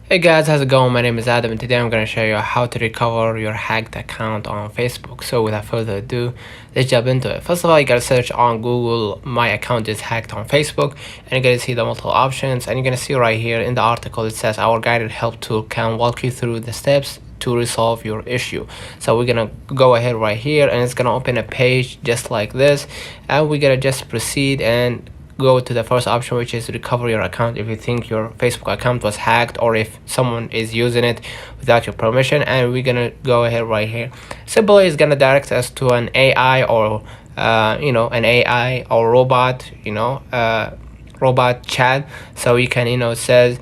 Hey guys, how's it going? My name is Adam and today I'm going to show you how to recover your hacked account on Facebook. So without further ado, let's jump into it. First of all, you gotta search on Google, my account is hacked on Facebook, and you're gonna see the multiple options, and you're gonna see right here in the article it says our guided help tool can walk you through the steps to resolve your issue. So we're gonna go ahead right here and it's gonna open a page just like this, and we're gonna just proceed and go to the first option, which is recover your account if you think your Facebook account was hacked or if someone is using it without your permission. And we're gonna go ahead right here. Simply is gonna direct us to an AI or an AI or robot, robot chat, so you can says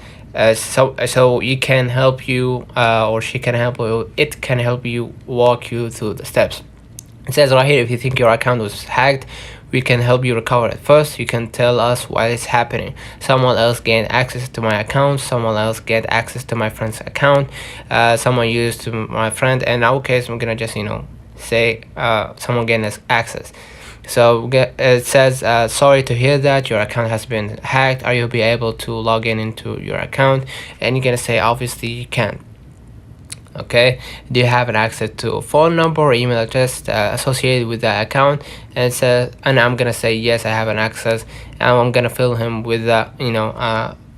so you can help you or she can help you, it can help you walk you through the steps. It says right here, if you think your account was hacked, we can help you recover it. First, you can tell us why it's happening. Someone else gained access to my account, someone else get access to my friend's account, someone used to my friend, and in our case we're gonna just say someone gained access. So it says sorry to hear that your account has been hacked. Are you be able to log in into your account? And you're gonna say obviously you can. Okay, do you have an access to a phone number or email address associated with that account? And it says, and I'm gonna say yes, I have an access, and I'm gonna fill him with that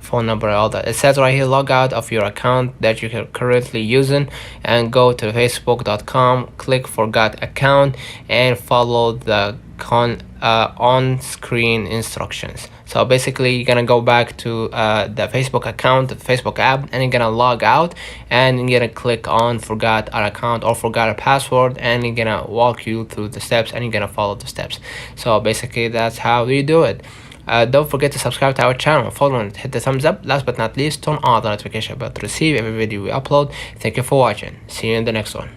phone number and all that. It says right here, log out of your account that you're currently using and go to facebook.com, click forgot account, and follow the on-screen instructions. So basically you're gonna go back to the Facebook account, the Facebook app, and you're gonna log out and you're gonna click on forgot our account or forgot a password, and you're gonna walk you through the steps and you're gonna follow the steps. So basically that's how you do it. Don't forget to subscribe to our channel, follow and hit the thumbs up. Last but not least, turn on the notification bell to receive every video we upload. Thank you for watching. See you in the next one.